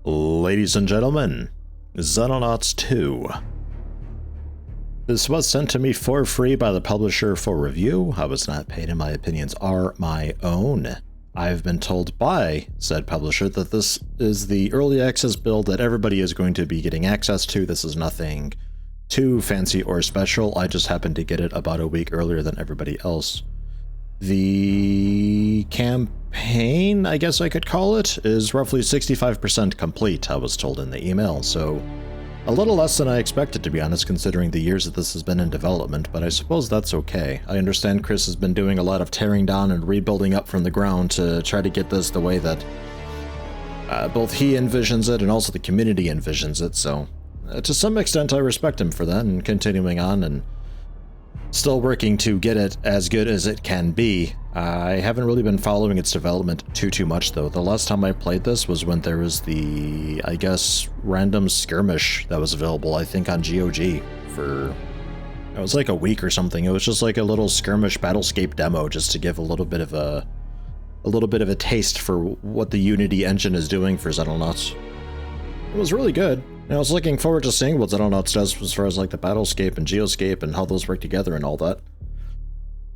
Ladies and gentlemen, Xenonauts 2. This was sent to me for free by the publisher for review. I was not paid and my opinions are my own. I've been told by said publisher that this is the early access build that everybody is going to be getting access to. This is nothing too fancy or special. I just happened to get it about a week earlier than everybody else. The campaign, I guess I could call it, is roughly 65% complete, I was told in the email, so a little less than I expected, to be honest, considering the years that this has been in development, but I suppose that's okay. I understand Chris has been doing a lot of tearing down and rebuilding up from the ground to try to get this the way that both he envisions it and also the community envisions it, so to some extent I respect him for that and continuing on and still working to get it as good as it can be. I haven't really been following its development too much though. The last time I played this was when there was the, I guess, random skirmish that was available, I think on GOG for, it was like a week or something. It was just like a little skirmish battlescape demo just to give a little bit of a taste for what the Unity engine is doing for Xenonauts. It was really good. I was looking forward to seeing what Xenonauts does as far as like the battlescape and geoscape and how those work together and all that.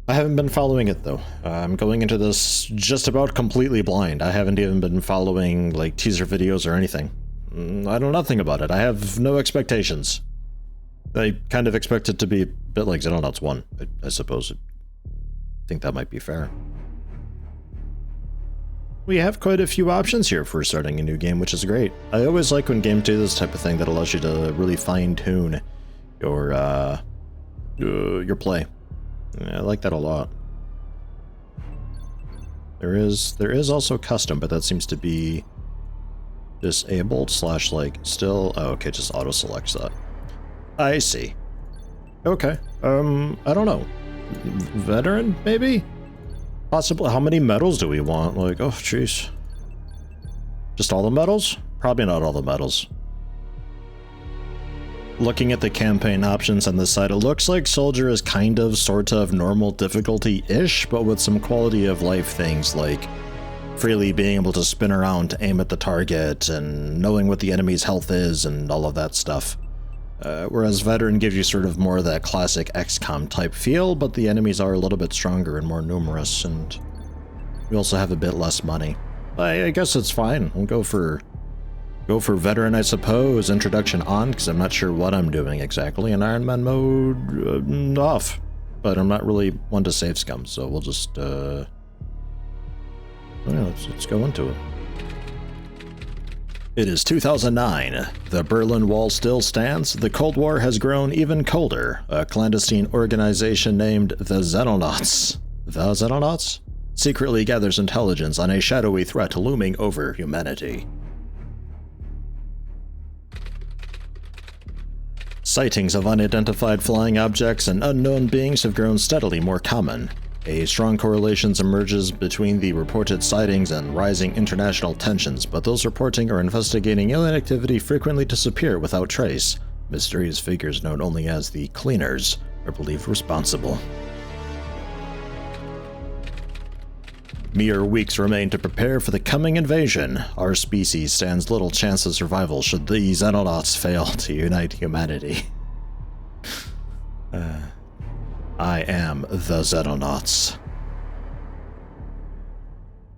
I haven't been following it though. I'm going into this just about completely blind. I haven't even been following like teaser videos or anything. I know nothing about it. I have no expectations. I kind of expect it to be a bit like Xenonauts 1, I suppose. I think that might be fair. We have quite a few options here for starting a new game, which is great. I always like when games do this type of thing that allows you to really fine-tune your play. Yeah, I like that a lot. There is also custom, but that seems to be disabled slash like still. Oh, okay, just auto selects that. I see. Okay. I don't know. Veteran, maybe? Possibly. How many medals do we want? Like, oh, jeez. Just all the medals? Probably not all the medals. Looking at the campaign options on this side, it looks like Soldier is kind of, sort of, normal difficulty-ish, but with some quality of life things like freely being able to spin around to aim at the target and knowing what the enemy's health is and all of that stuff. Whereas Veteran gives you sort of more of that classic XCOM type feel, but the enemies are a little bit stronger and more numerous, and we also have a bit less money. I guess it's fine. We'll go for Veteran, I suppose. Introduction on, because I'm not sure what I'm doing exactly. And Iron Man mode off, but I'm not really one to save scum, so we'll just yeah, let's go into it. It is 2009. The Berlin Wall still stands. The Cold War has grown even colder. A clandestine organization named the Xenonauts. The Xenonauts? Secretly gathers intelligence on a shadowy threat looming over humanity. Sightings of unidentified flying objects and unknown beings have grown steadily more common. A strong correlation emerges between the reported sightings and rising international tensions, but those reporting or investigating alien activity frequently disappear without trace. Mysterious figures known only as the Cleaners are believed responsible. Mere weeks remain to prepare for the coming invasion. Our species stands little chance of survival should the Xenonauts fail to unite humanity. I am the Xenonauts.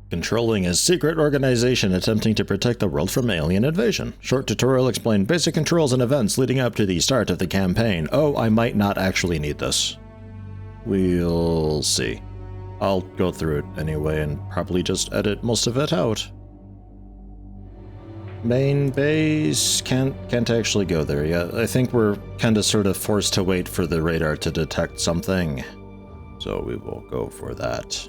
Controlling a secret organization attempting to protect the world from alien invasion. Short tutorial explained basic controls and events leading up to the start of the campaign. Oh, I might not actually need this. We'll see. I'll go through it anyway and probably just edit most of it out. Main base can't actually go there yet. I think we're kind of sort of forced to wait for the radar to detect something. So we will go for that.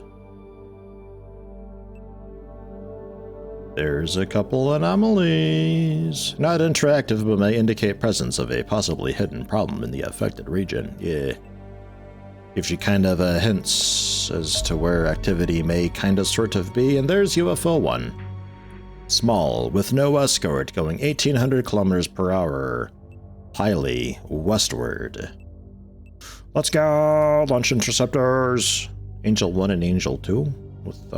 There's a couple anomalies. Not interactive, but may indicate presence of a possibly hidden problem in the affected region. Yeah. Gives you kind of a hints as to where activity may kind of sort of be. And there's UFO 1. Small, with no escort, going 1,800 kilometers per hour. Highly westward. Let's go! Launch interceptors! Angel 1 and Angel 2. With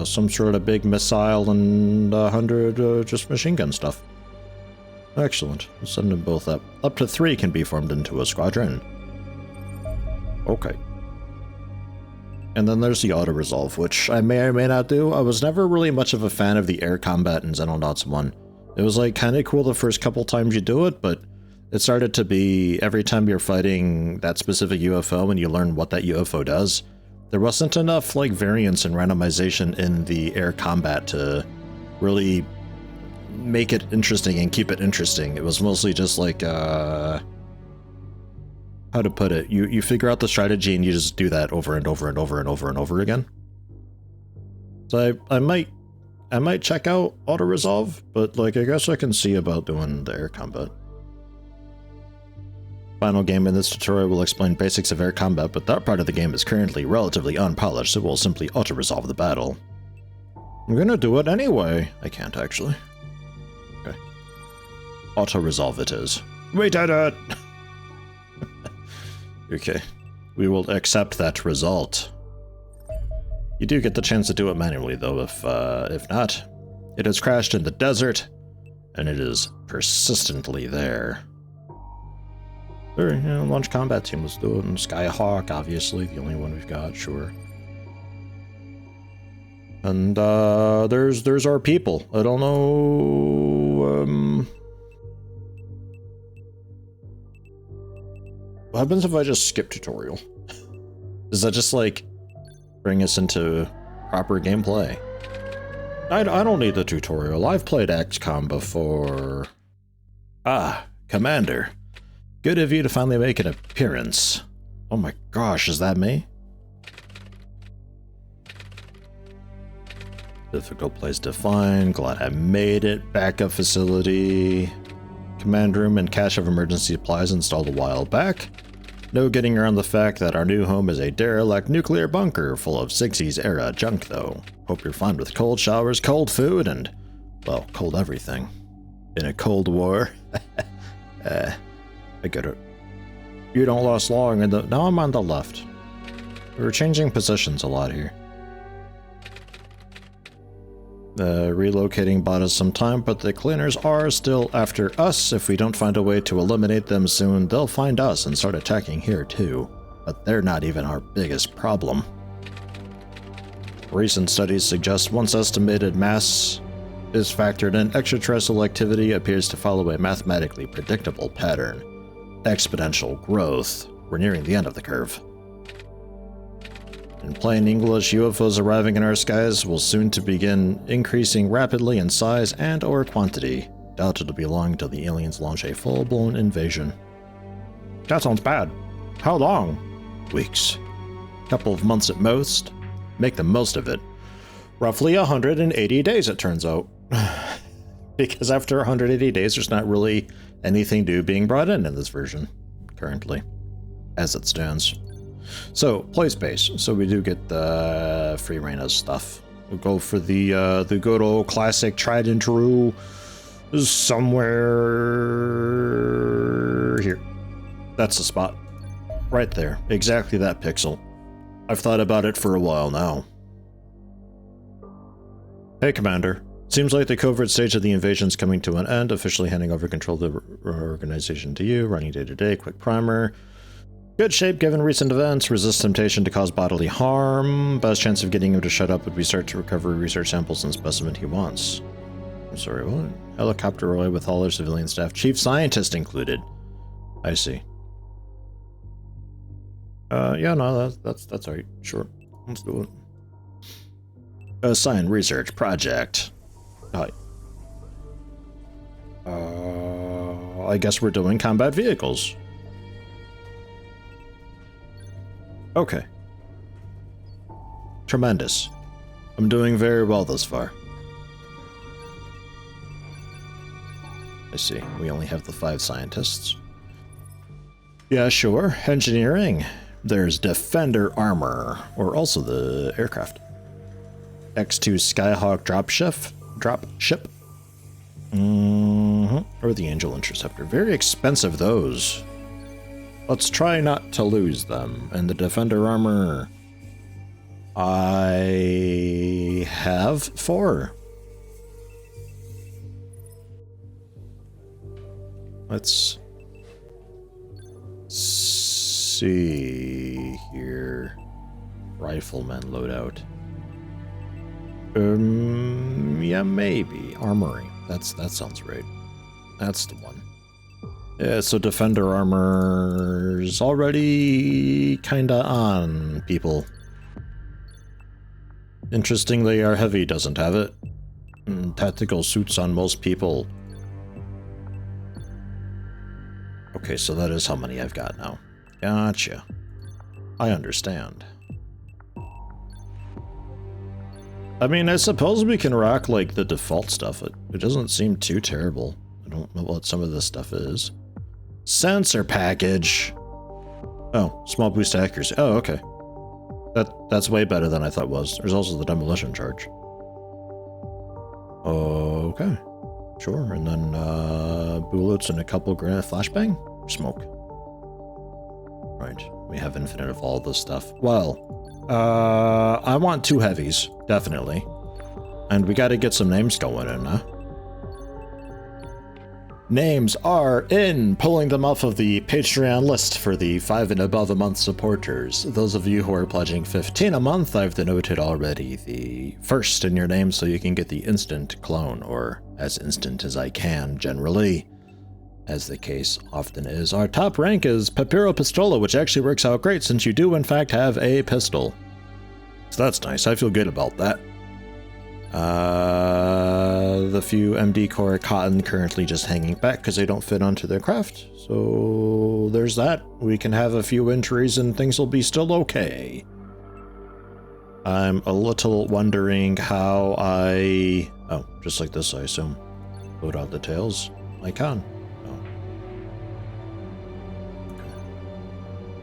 some sort of big missile and 100 just machine gun stuff. Excellent. We'll send them both up. Up to 3 can be formed into a squadron. Okay. And then there's the auto-resolve, which I may or may not do. I was never really much of a fan of the air combat in Xenonauts 1. It was like kind of cool the first couple times you do it, but it started to be every time you're fighting that specific UFO and you learn what that UFO does, there wasn't enough like variance and randomization in the air combat to really make it interesting and keep it interesting. It was mostly just like how to put it, you figure out the strategy and you just do that over and over and over and over and over again. So I might check out auto resolve, but like I guess I can see about doing the air combat. Final game in this tutorial will explain basics of air combat, but that part of the game is currently relatively unpolished, so we'll simply auto resolve the battle. I'm gonna do it anyway. I can't actually. Okay. Auto resolve it is. We did it! Okay, we will accept that result. You do get the chance to do it manually, though, if not. It has crashed in the desert, and it is persistently there. Sure, launch combat team, let's do it. And Skyhawk, obviously, the only one we've got, sure. And, there's our people. I don't know, what happens if I just skip tutorial? Does that just, like, bring us into proper gameplay? I don't need the tutorial. I've played XCOM before. Ah, Commander. Good of you to finally make an appearance. Oh my gosh, is that me? Difficult place to find. Glad I made it. Backup facility. Command room and cache of emergency supplies installed a while back. No getting around the fact that our new home is a derelict nuclear bunker full of 60s era junk, though. Hope you're fine with cold showers, cold food, and, well, cold everything. In a cold war. I get it. You don't last long, and now I'm on the left. We're changing positions a lot here. Relocating bought us some time, but the cleaners are still after us. If we don't find a way to eliminate them soon, they'll find us and start attacking here too. But they're not even our biggest problem. Recent studies suggest once estimated mass is factored in, extraterrestrial activity appears to follow a mathematically predictable pattern. Exponential growth. We're nearing the end of the curve. In plain English, UFOs arriving in our skies will soon to begin increasing rapidly in size and or quantity. Doubt it'll be long until the aliens launch a full-blown invasion. That sounds bad. How long? Weeks. Couple of months at most. Make the most of it. Roughly 180 days, it turns out. Because after 180 days, there's not really anything new being brought in this version, currently, as it stands. So, play space. So we do get the free reign of stuff. We'll go for the good old classic tried and true somewhere here. That's the spot. Right there. Exactly that pixel. I've thought about it for a while now. Hey, Commander. Seems like the covert stage of the invasion's coming to an end, officially handing over control of the organization to you, running day-to-day, quick primer. Good shape given recent events, resist temptation to cause bodily harm. Best chance of getting him to shut up would be start to recover research samples and specimen he wants. I'm sorry, what? Helicopter away with all their civilian staff, chief scientist included. I see. Yeah, no, that's alright, sure. Let's do it. Assign research project. Hi. I guess we're doing combat vehicles. Okay. Tremendous. I'm doing very well thus far. I see. We only have the 5 scientists. Yeah, sure. Engineering. There's Defender Armor, or also the aircraft. X2 Skyhawk dropship. Or the Angel Interceptor. Very expensive, those. Let's try not to lose them. And the Defender Armor. I have 4. Let's see here. Rifleman loadout. Yeah, maybe. Armory. That sounds right. That's the one. Yeah, so defender armor's already kinda on people. Interestingly, our heavy doesn't have it. Tactical suits on most people. Okay, so that is how many I've got now. Gotcha. I understand. I mean, I suppose we can rock, like, the default stuff. It doesn't seem too terrible. I don't know what some of this stuff is. Sensor package! Oh, small boost accuracy. Oh, okay. That's way better than I thought it was. There's also the demolition charge. Okay. Sure, and then, bullets and a couple granite flashbang? Smoke. Right, we have infinite of all this stuff. Well, I want 2 heavies, definitely. And we gotta get some names going in, huh? Names are in! Pulling them off of the Patreon list for the 5 and above a month supporters. Those of you who are pledging 15 a month, I've denoted already the first in your name so you can get the instant clone, or as instant as I can, generally. As the case often is. Our top rank is Papiro Pistola, which actually works out great since you do in fact have a pistol. So that's nice, I feel good about that. The few MD Core Cotton currently just hanging back because they don't fit onto their craft. So there's that. We can have a few entries and things will be still okay. I'm a little wondering how I... Oh, just like this, I assume. Load out the tails. Icon.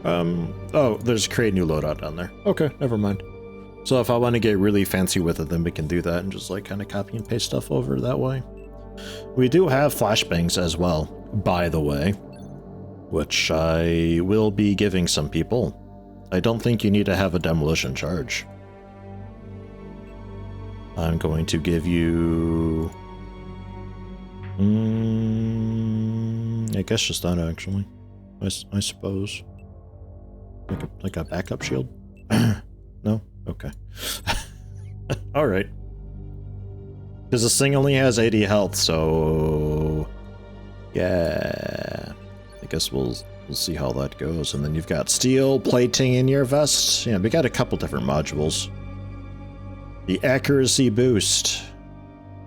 Oh, there's create new loadout down there. Okay, never mind. So if I want to get really fancy with it, then we can do that and just like kind of copy and paste stuff over that way. We do have flashbangs as well, by the way, which I will be giving some people. I don't think you need to have a demolition charge. I'm going to give you... I guess just that, actually. I suppose. Like a backup shield? No? Okay. Alright. Because this thing only has 80 health, so... Yeah... I guess we'll see how that goes. And then you've got steel plating in your vest. Yeah, we got a couple different modules. The accuracy boost.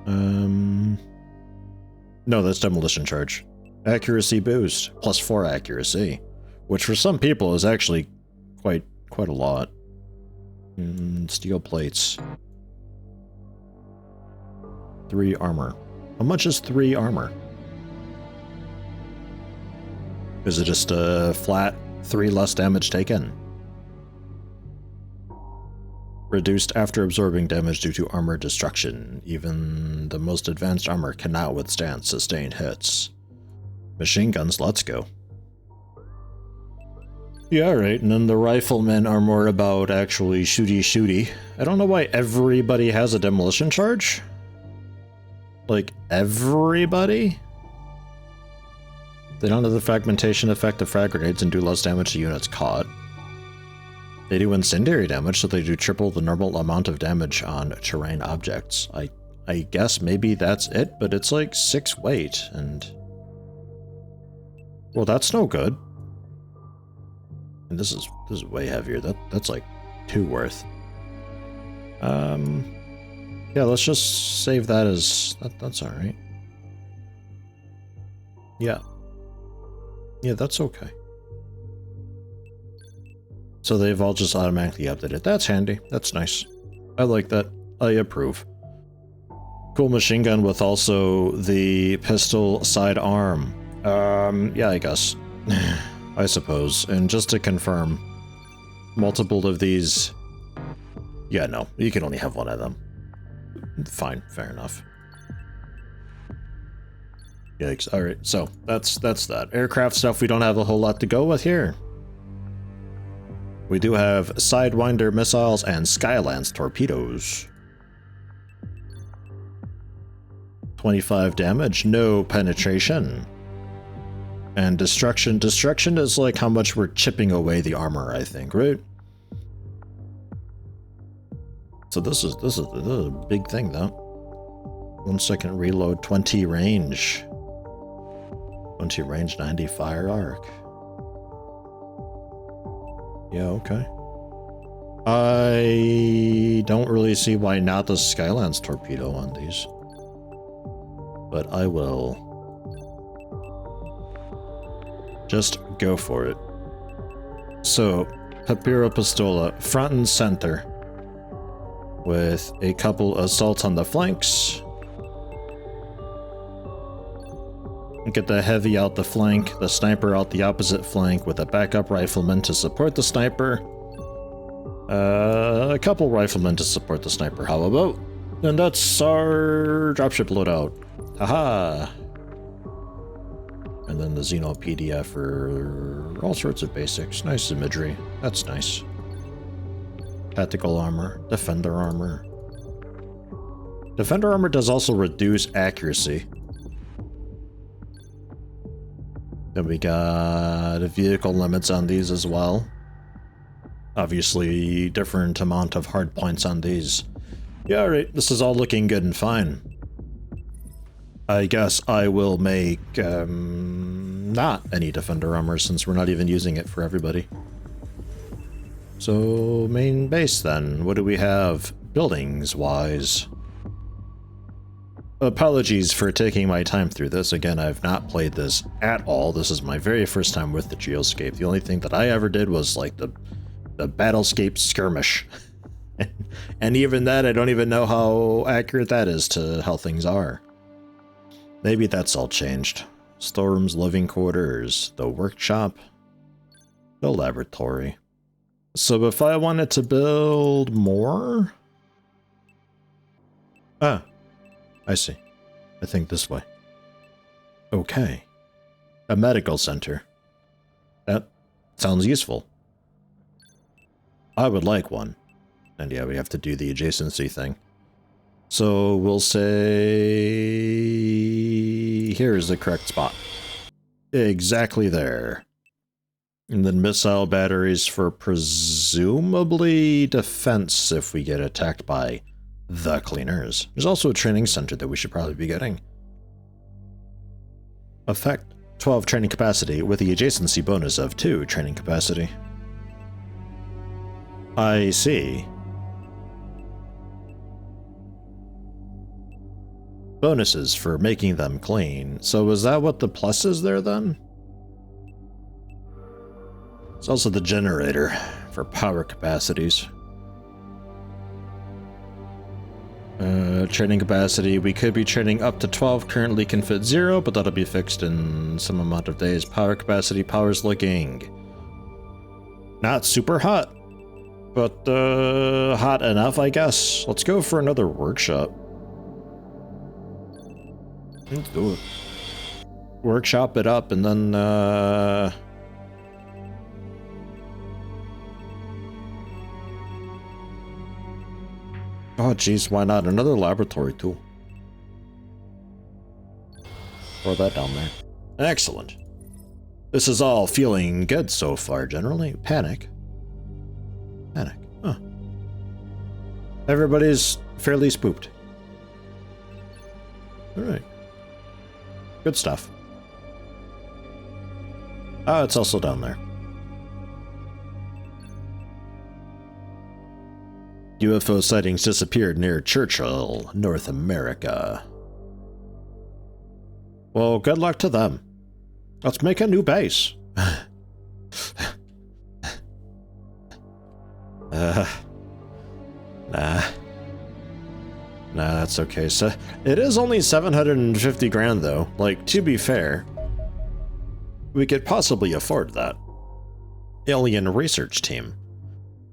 No, that's demolition charge. Accuracy boost, plus 4 accuracy. Which for some people is actually quite a lot. Steel plates. 3 armor. How much is 3 armor? Is it just a flat 3 less damage taken? Reduced after absorbing damage due to armor destruction. Even the most advanced armor cannot withstand sustained hits. Machine guns, let's go. Yeah, alright, and then the riflemen are more about actually shooty. I don't know why everybody has a demolition charge. Like, everybody? They don't have the fragmentation effect of frag grenades and do less damage to units caught. They do incendiary damage, so they do triple the normal amount of damage on terrain objects. I guess maybe that's it, but it's like 6 weight, and... Well, that's no good. And this is way heavier. That's like 2 worth. Yeah, let's just save that as... That's alright. Yeah. Yeah, that's okay. So they've all just automatically updated. That's handy. That's nice. I like that. I approve. Cool machine gun with also the pistol sidearm. Yeah, I guess. I suppose. And just to confirm, multiple of these... Yeah, no, you can only have one of them. Fine, fair enough. Yikes. Alright, so that's that. Aircraft stuff we don't have a whole lot to go with here. We do have Sidewinder missiles and Skylance torpedoes. 25 damage, no penetration. And destruction. Destruction is like how much we're chipping away the armor, I think, right? So this is a big thing though. 1 second reload, 20 range. 20 range, 90 fire arc. Yeah, okay. I don't really see why not the Skylance torpedo on these. But I will just go for it. So, Papiro Pistola, front and center, with a couple assaults on the flanks. Get the heavy out the flank, the sniper out the opposite flank with a backup rifleman to support the sniper. A couple riflemen to support the sniper, how about? And that's our dropship loadout. Haha! And then the Xeno PDF for all sorts of basics. Nice imagery. That's nice. Tactical armor. Defender armor. Defender armor does also reduce accuracy. Then we got vehicle limits on these as well. Obviously, different amount of hard points on these. Yeah, alright, this is all looking good and fine. I guess I will make not any defender armor since we're not even using it for everybody. So, main base then. What do we have buildings-wise? Apologies for taking my time through this. Again, I've not played this at all. This is my very first time with the Geoscape. The only thing that I ever did was like the Battlescape skirmish. And even that, I don't even know how accurate that is to how things are. Maybe that's all changed. Storm's living quarters, the workshop, the laboratory. So if I wanted to build more... Ah, I see. I think this way. Okay. A medical center. That sounds useful. I would like one. And yeah, we have to do the adjacency thing. So we'll say... here's the correct spot. Exactly there. And then missile batteries for presumably defense if we get attacked by the cleaners. There's also a training center that we should probably be getting. Effect 12 training capacity with the adjacency bonus of 2 training capacity. I see. Bonuses for making them clean. So is that what the plus is there then? It's also the generator for power capacities. Training capacity, we could be training up to 12, currently can fit 0, but that'll be fixed in some amount of days. Power capacity, power's looking not super hot, but hot enough, I guess. Let's go for another workshop. Let's do it. Workshop it up and then oh geez, why not? Another laboratory too. Throw that down there. Excellent. This is all feeling good so far, generally. Panic. Panic. Huh. Everybody's fairly spooked. Alright. Good stuff. Oh, it's also down there. UFO sightings disappeared near Churchill, North America. Well, good luck to them. Let's make a new base. Nah, that's okay. So it is only 750 grand though. Like, to be fair, we could possibly afford that. Alien research team.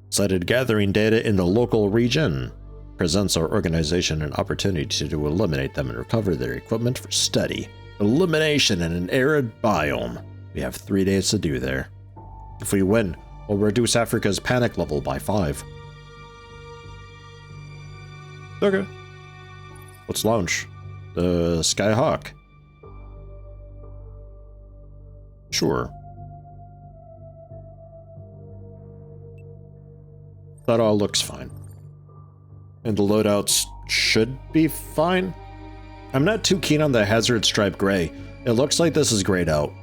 Cited gathering data in the local region. Presents our organization an opportunity to eliminate them and recover their equipment for study. Elimination in an arid biome. We have 3 days to do there. If we win, Or reduce Africa's panic level by 5. Okay. Let's launch. The Skyhawk. Sure. That all looks fine. And the loadouts should be fine. I'm not too keen on the hazard stripe gray. It looks like this is grayed out.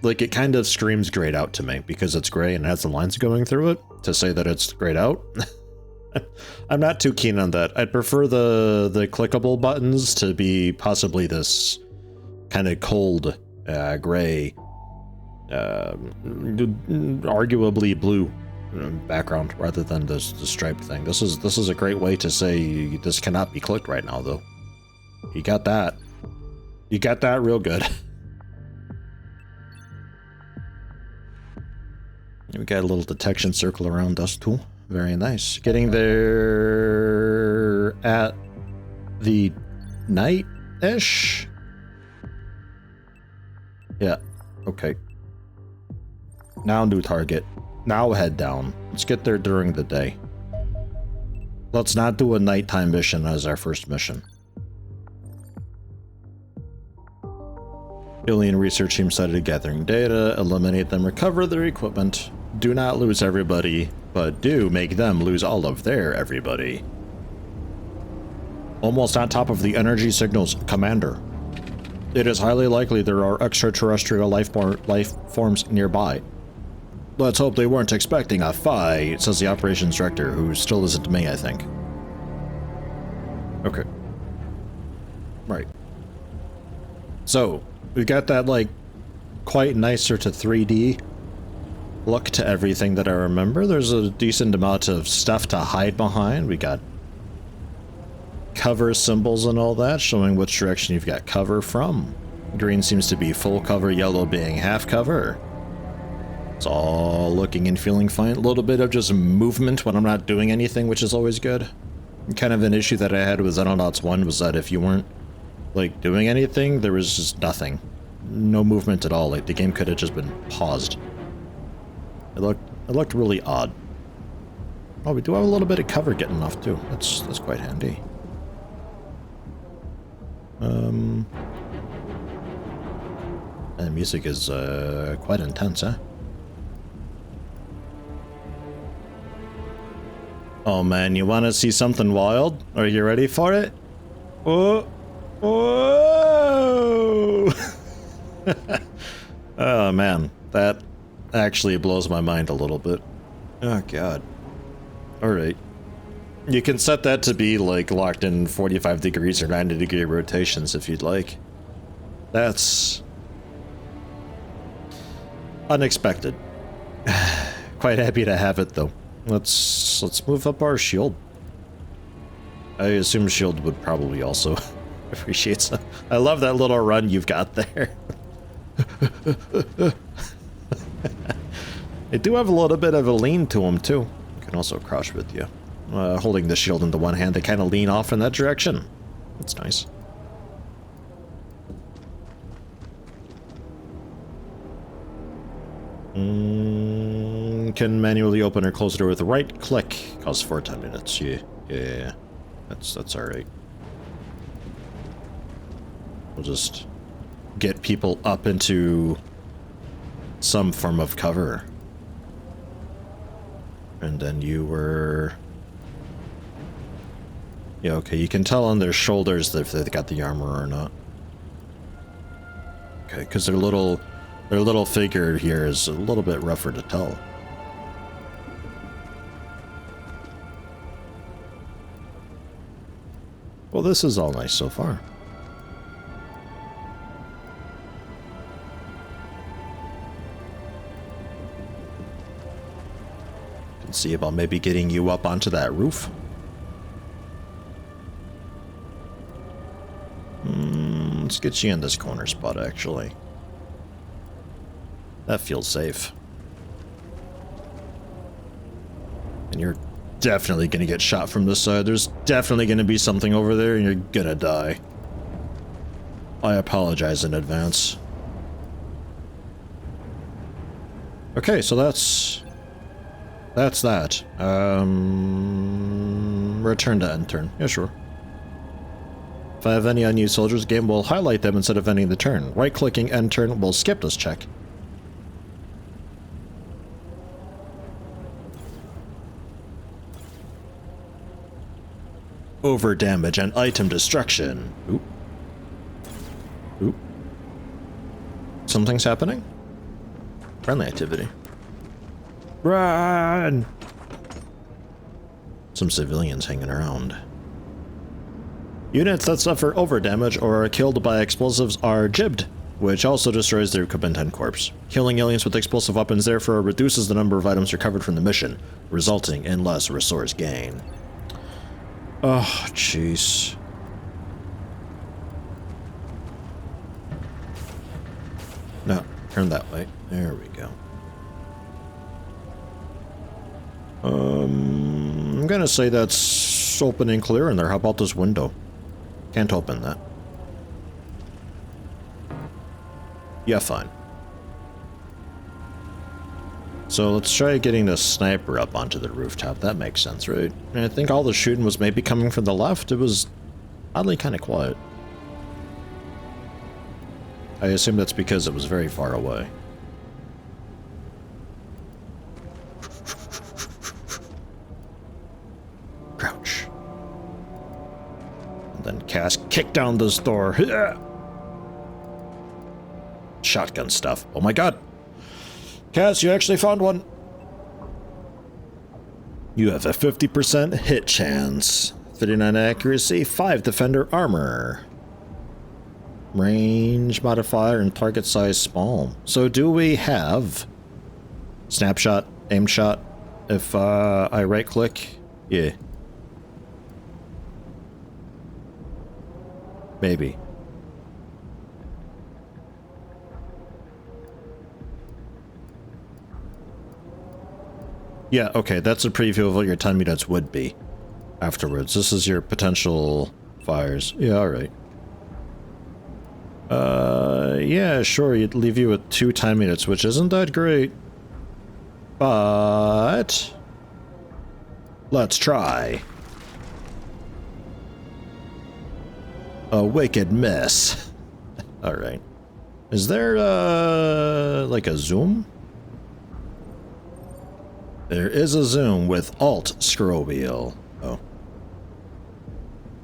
Like, it kind of screams grayed out to me because it's gray and has the lines going through it. To say that it's grayed out, I'm not too keen on that. I'd prefer the clickable buttons to be possibly this kind of cold gray, arguably blue background rather than the striped thing. This is a great way to say this cannot be clicked right now, though. You got that. You got that real good. We got a little detection circle around us too. Very nice. Getting there at the night-ish? Yeah, okay. Now new target. Now head down. Let's get there during the day. Let's not do a nighttime mission as our first mission. Alien research team started gathering data, eliminate them, recover their equipment. Do not lose everybody, but do make them lose all of their everybody. Almost on top of the energy signals, Commander. It is highly likely there are extraterrestrial life forms nearby. Let's hope they weren't expecting a fight, says the operations director, who still isn't me, I think. Okay. Right. So, we got that, like, quite nicer to 3D look to everything that I remember. There's a decent amount of stuff to hide behind. We got cover symbols and all that, showing which direction you've got cover from. Green seems to be full cover, yellow being half cover. It's all looking and feeling fine. A little bit of just movement when I'm not doing anything, which is always good. Kind of an issue that I had with Xenonauts 1 was that if you weren't, like, doing anything, there was just nothing. No movement at all. Like, the game could have just been paused. It looked really odd. Oh, we do have a little bit of cover getting off too. That's quite handy. And the music is quite intense, huh? Oh man, you want to see something wild? Are you ready for it? Oh, whoa! Oh man, that actually blows my mind a little bit. Oh god. Alright. You can set that to be like locked in 45 degrees or 90 degree rotations if you'd like. That's unexpected. Quite happy to have it though. Let's move up our shield. I assume shield would probably also appreciate some. I love that little run you've got there. They do have a little bit of a lean to them too. You can also crouch with you. Holding the shield in the one hand, they kind of lean off in that direction. That's nice. Can manually open or close the door with the right click. Costs 4 10 minutes. Yeah. That's alright. We'll just get people up into some form of cover. And then you were... Yeah, okay, you can tell on their shoulders if they've got the armor or not. Okay, because their little figure here is a little bit rougher to tell. Well, this is all nice so far. Can see about maybe getting you up onto that roof. Let's get you in this corner spot, actually. That feels safe. And you're definitely gonna get shot from this side. There's definitely gonna be something over there and you're gonna die. I apologize in advance. Okay, so that's That's that. Return to end turn. Yeah, sure. If I have any unused soldiers, the game will highlight them instead of ending the turn. Right-clicking end turn will skip this check. Over damage and item destruction. Oop. Oop. Something's happening? Friendly activity. Run! Some civilians hanging around. Units that suffer overdamage or are killed by explosives are jibbed, which also destroys their equipment and corpse. Killing aliens with explosive weapons therefore reduces the number of items recovered from the mission, resulting in less resource gain. Oh, jeez. No, turn that way. There we go. I'm gonna say that's open and clear in there. How about this window? Can't open that. Yeah, fine. So let's try getting the sniper up onto the rooftop. That makes sense, right? And I think all the shooting was maybe coming from the left. It was oddly kind of quiet. I assume that's because it was very far away. Crouch. And then Cass kick down this door. Shotgun stuff. Oh my god. Cass, you actually found one. You have a 50% hit chance. 59 accuracy, 5 defender armor. Range modifier and target size small. So do we have snapshot, aim shot? If I right click? Yeah. Maybe. Yeah, okay, that's a preview of what your time units would be afterwards. This is your potential fires. Yeah, alright. Yeah, sure, you'd leave you with 2 time units, which isn't that great. But let's try. A wicked miss. Alright. Is there, like a zoom? There is a zoom with Alt scroll wheel. Oh.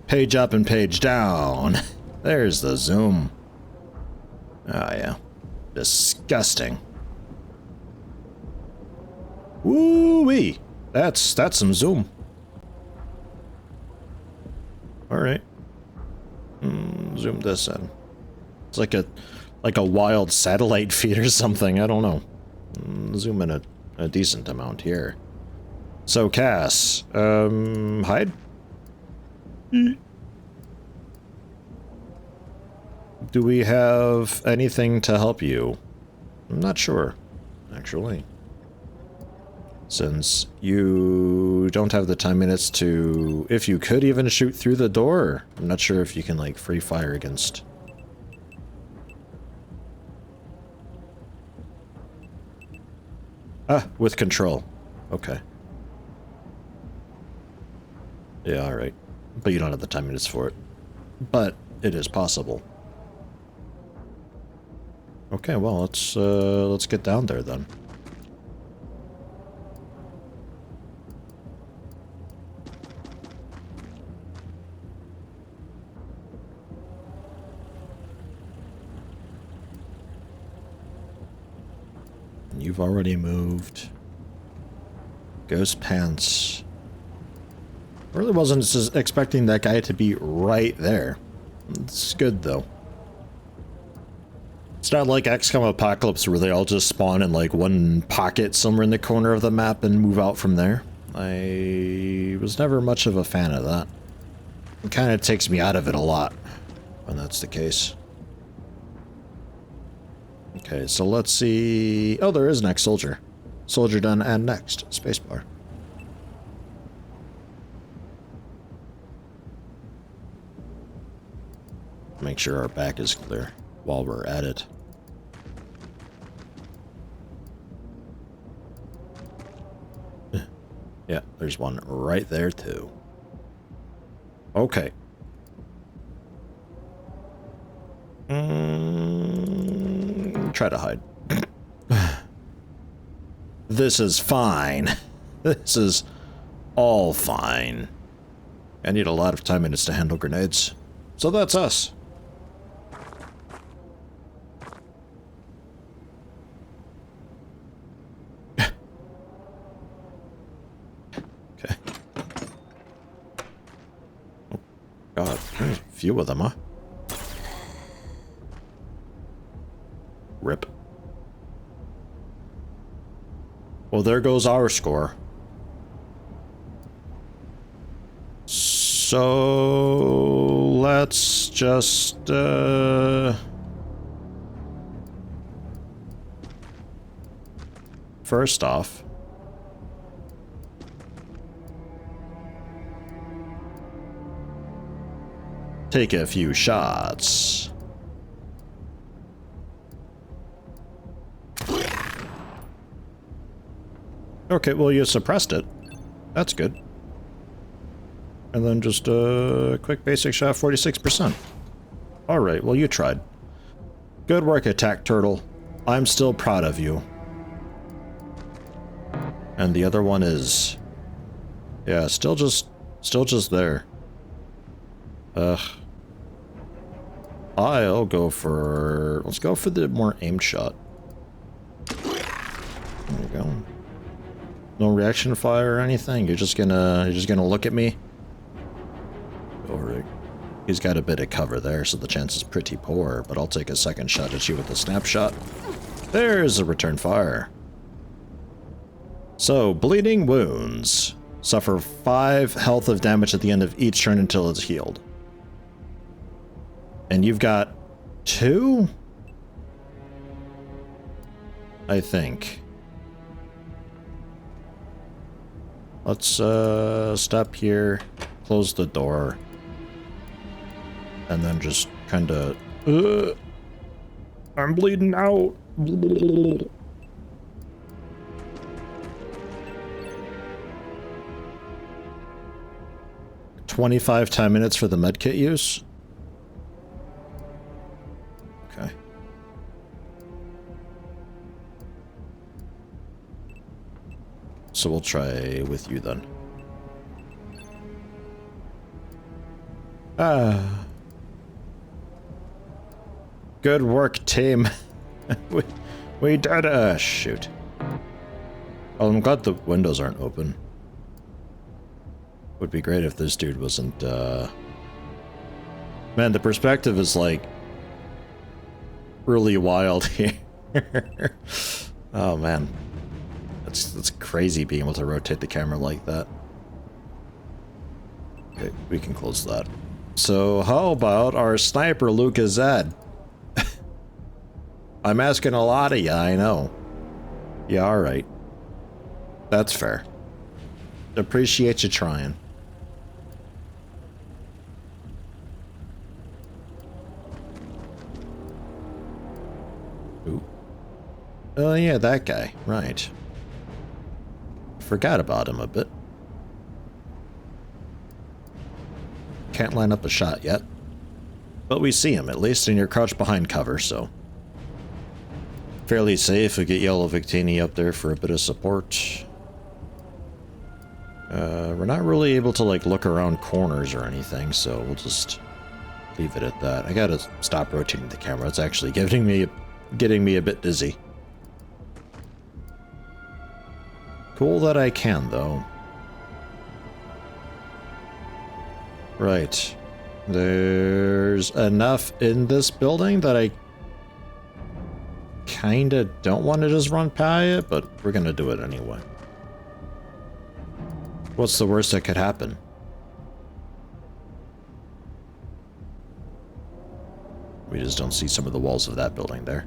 Page up and page down. There's the zoom. Oh yeah. Disgusting. Woo-wee. That's some zoom. Alright. Zoom this in. It's like a wild satellite feed or something, I don't know. Zoom in a decent amount here. So Cass, hide? Do we have anything to help you? I'm not sure, actually. Since you don't have the time minutes to... If you could even shoot through the door. I'm not sure if you can, like, free fire against... Ah, with control. Okay. Yeah, alright. But you don't have the time minutes for it. But it is possible. Okay, well, let's get down there then. You've already moved. Ghost pants. I really wasn't expecting that guy to be right there. It's good though. It's not like XCOM Apocalypse where they all just spawn in like one pocket somewhere in the corner of the map and move out from there. I was never much of a fan of that. It kind of takes me out of it a lot when that's the case. Okay, so let's see... Oh, there is next soldier. Soldier done and next. Spacebar. Make sure our back is clear while we're at it. Yeah, there's one right there too. Okay. Try to hide. This is fine. This is all fine. I need a lot of time minutes to handle grenades. So that's us. Okay. Oh, God, there's a few of them, huh? Rip. Well, there goes our score. So let's just first off, take a few shots. Okay, well, you suppressed it. That's good. And then just a quick basic shot, 46%. Alright, well, you tried. Good work, Attack Turtle. I'm still proud of you. And the other one is... yeah, still just there. Ugh. I'll go for... let's go for the more aimed shot. There we go. No reaction fire or anything? You're just gonna look at me? Alright. He's got a bit of cover there, so the chance is pretty poor, but I'll take a second shot at you with a snapshot. There's a return fire. So, bleeding wounds. Suffer 5 health of damage at the end of each turn until it's healed. And you've got 2? I think. Let's stop here, close the door, and then just kinda... I'm bleeding out. 25 time minutes for the medkit use? Okay. So we'll try with you then. Good work, team. we did it. Shoot. Oh, I'm glad the windows aren't open. Would be great if this dude wasn't, Man, the perspective is, like, really wild here. Oh, man. That's crazy being able to rotate the camera like that. Okay, we can close that. So, how about our sniper, Lucas-Ed? I'm asking a lot of ya, I know. Yeah, alright. That's fair. Appreciate you trying. Ooh. Oh yeah, that guy. Right. Forgot about him a bit. Can't line up a shot yet. But we see him, at least, and you're crouched behind cover, so... fairly safe. We get Yellow Victini up there for a bit of support. We're not really able to, like, look around corners or anything, so we'll just leave it at that. I gotta stop rotating the camera. It's actually getting me a bit dizzy. Cool that I can, though. Right. There's enough in this building that I kinda don't want to just run by it, but we're gonna do it anyway. What's the worst that could happen? We just don't see some of the walls of that building there.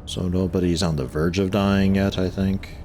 So nobody's on the verge of dying yet, I think.